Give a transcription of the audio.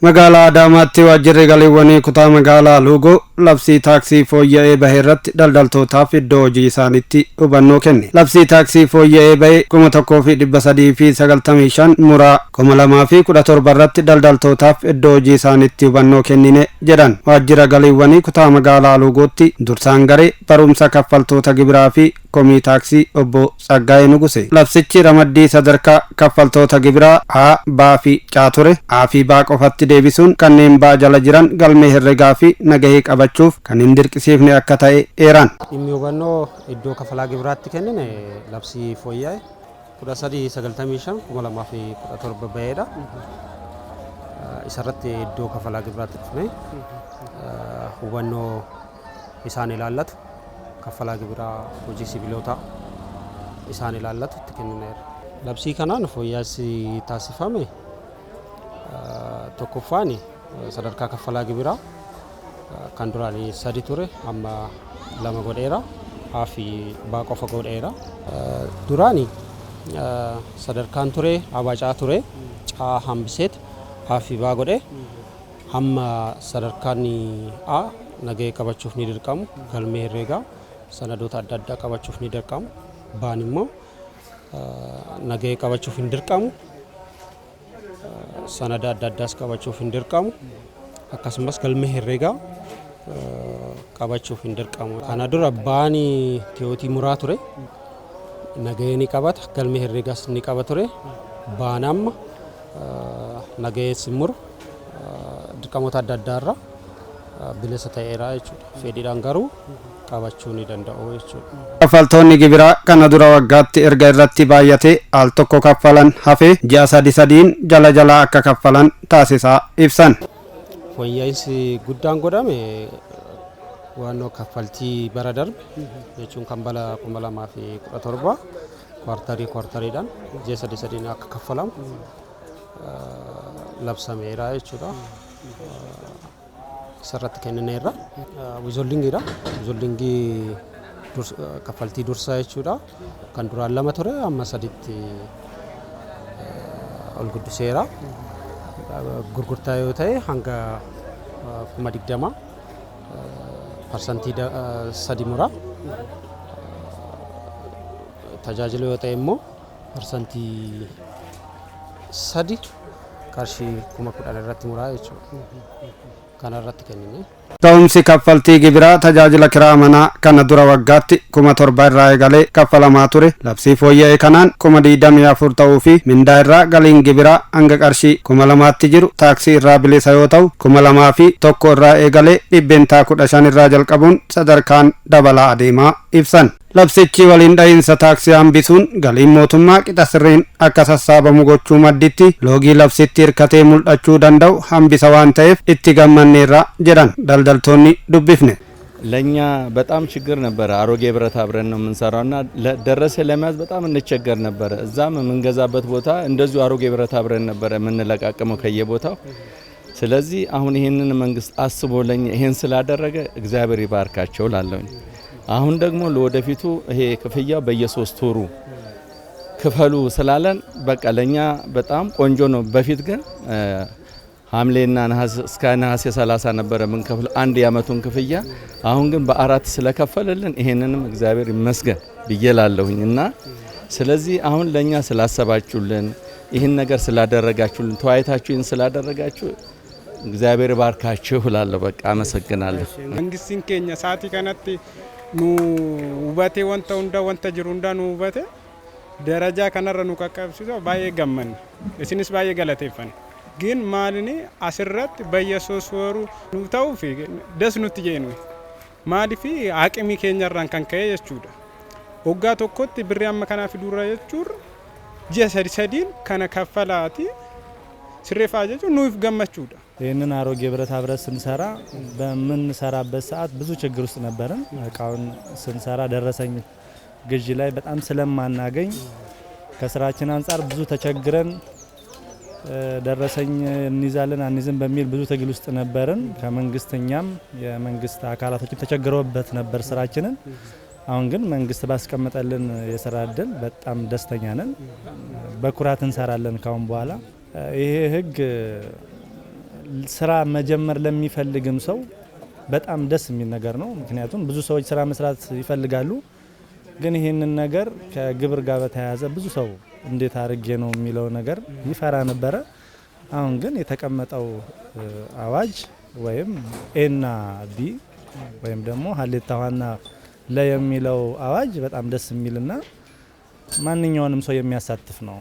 Magaalaa Adaamaatti waajjirri galiiwwanii kutaa magaalaa Luugoo labsii taaksii fooyya'ee bahe irratti daldaltootaaf iddoo hojii isaaniitti hubannoo kenne. Labsii taaksii fooyya'ee bahe 1395 muraa 2017 irratti daldaltootaaf iddoo hojii isaaniitti hubannoo kennine jedhan. Waajjira galiiwwanii kutaa magaalaa Luugootti dursaan garee barumsa kaffaltoota gibiraa fi komii taaksii obbo Tsaggaayee Nuguse. Labsichi ramaddii sadarkaa kaffaltoota gibiraa A, B fi C ture. A fi B qofatti deebisuun kanneen B jala jiran galmee herregaa fi nagahee qabachuuf kan hin dirqisiifne akka ta'e eeran. Dhimmi hubannoo iddoo kafalaa gibiraatti kennine labsii fooyya'e 1395/2017 baheedha. Isarratti iddoo kafalaa gibiraatti dhufne hubannoo isaan ilaallatu kafalaa gibiraa hojii sibiilota isaan ilaallatu itti kennineera. Labsii kanaan fooyya'insi taasifame tokkoffaan sadarkaa kafalaa gibiraa kan duraan 3 ture amma 2 godheera. A fi B qofa godheera. Duraan sadarkaan ture abacaa ture caa hambiseet A fi B godhe amma sadarkaan A nagahee qabachuuf ni dirqamu galmee herreegaa sanadoota adda addaa qabachuuf ni dirqamu. Baan immoo nagahee qabachuuf hin dirqamu sanada adda addaas qabachuuf hin dirqamu akkasumas galmee herreegaa qabachuuf hin dirqamu. Kana dura baani tiyootii muraa ture nagahee ni qabata galmee herreegaas ni qaba ture. Baan amma nagahee simur dirqamoota adda addaarra bilisa ta'eera jechuudha. Fedhiidhaan garuu qabachuu ni danda'u jechuudha. Kaffaltoonni gibiraa kana dura waggaatti erga irratti baay'ate al tokko kaffalan hafe ji'a sadiin jala akka kaffalan taasisaa ibsan. Fooyya'insi guddaan godhame waannoo kaffaltii bara darbe jechuun kan bara 2017 kwartariidhaan ji'a sadiin akka kaffalamu labsameera jechuudha. Sarratti kennineerra wizoollingiidha. Wizoolingii kaffaltii dursaa jechuudha. Kan duraan 2 ture amma 3tti ol guddiseera. Gurgurtaa yoo ta'e hanga 20% parsantii 3 muraa. Tajaajila yoo ta'e immoo parsantii 3 qarshii 10,000 irratti muraa jechuudha. Kana irratti kennine. Ta'umsi kaffaltii gibiraa tajaajila kiraa manaa kana dura waggaatti 7,000 irraa eegalee kaffalamaa ture. Labsii fooyya'ee kanaan 24,000 ta'uu fi mindaa irraa galiin gibiraa hanga qarshii 2,000tti jiru taaksii irraa bilisa yoo ta'u 2,001 irraa eegalee dhibbeentaa 15 irraa jalqabuun sadarkaan dabalaa adeemaa ibsan. Labsichi waliin dha'iinsa taaksii hambisuun galiin mootummaa qixa sirriin akka sassaabamu gochuu madditti loogii labsitti hirkatee mul'achuu danda'u hambisa waan ta'eef itti gammanneerra jedhan daldaltoonni dubbifne. ለኛ በጣም ችግር ነበር። አሮጌ ብረት አብረን ነው የምንሰራውና ደረሰ ለማዝ በጣም እንቸገር ነበር። እዛም የምንገዛበት ቦታ እንደዚሁ አሮጌ ብረት አብረን ነበር የምንለቃቀመው ከየቦታው። ስለዚህ አሁን ይሄንን መንግስት አስቦለኝ ይሄን ስላደረገ እግዚአብሔር ይባርካቸው ላለኝ። አሁን ደግሞ ለወደፊቱ ይሄ ክፍያው በየ3 ወሩ ክፈሉ ስላለን በቃ ለኛ በጣም ቆንጆ ነው። በፊት ግን ሐምሌና ነሐሴ እስከ ነሐሴ 30 ነበር ምን ከፍል አንድ ያመቱን ክፍያ አሁን ግን በ4 ስለከፈለልን ይሄንንም እግዚአብሔር ይመስገን ብዬላለሁኝና ስለዚህ አሁን ለኛ ስላሰባችሁልን ይሄን ነገር ስላደረጋችሁልን ተዋይታችሁን ስላደረጋችሁ እግዚአብሔር ባርካችሁ ላለው በቃ አመሰግናለሁ። መንግስትን ከኛ ሳቲ ከነቲ ኑ ውበቴ ወንተ እንደ ወንተ ጅሩ እንደ ኑ ውበቴ ደረጃ ከነረ ኑ ከቀብሲቶ ባየ ገመን እስንስ ባየ ገለቴፈን ግን ማልኔ አስረት በየ3 ወሩ ኑታው ፊ ደስ ኑትዬ ነው ማዲፊ አቅሚ ከኛራን ከንከየ የቹዳ ወጋ ተኮት ብሪያም ከና ፊዱራ የቹር ጀሰዲሰዲን ከነ ከፈላቲ ስሬፋጀቹ ኑፍ ገመቹዳ። ይህንን አሮጌ ብረት አብረት ስንሰራ በምንሰራበት ሰዓት ብዙ ችግር ውስጥ ነበርን። እቃውን ስንሰራ ደረሰኝ ግዢ ላይ በጣም ስለማናገኝ ከስራችን አንፃር ብዙ ተቸግረን ደረሰኝ እንይዛለን አንይዝም በሚል ብዙ ትግል ውስጥ ነበርን። ከመንግስትኛም የመንግስት አካላቶችም ተቸግረውበት ነበር ስራችንን። አሁን ግን መንግስት ባስቀመጠልን የሥራ እድል በጣም ደስተኛ ነን። በኩራት እንሰራለን ካሁን በኋላ። ይሄ ህግ ስራ መጀመር ለሚፈልግም ሰው በጣም ደስ የሚል ነገር ነው። ምክንያቱም ብዙ ሰዎች ስራ መስራት ይፈልጋሉ፣ ግን ይህንን ነገር ከግብር ጋር በተያያዘ ብዙ ሰው እንዴት አድርጌ ነው የሚለው ነገር ይፈራ ነበረ። አሁን ግን የተቀመጠው አዋጅ ወይም ኤና ቢ ወይም ደግሞ ሀሌታ ዋና ለ የሚለው አዋጅ በጣም ደስ የሚልና ማንኛውንም ሰው የሚያሳትፍ ነው።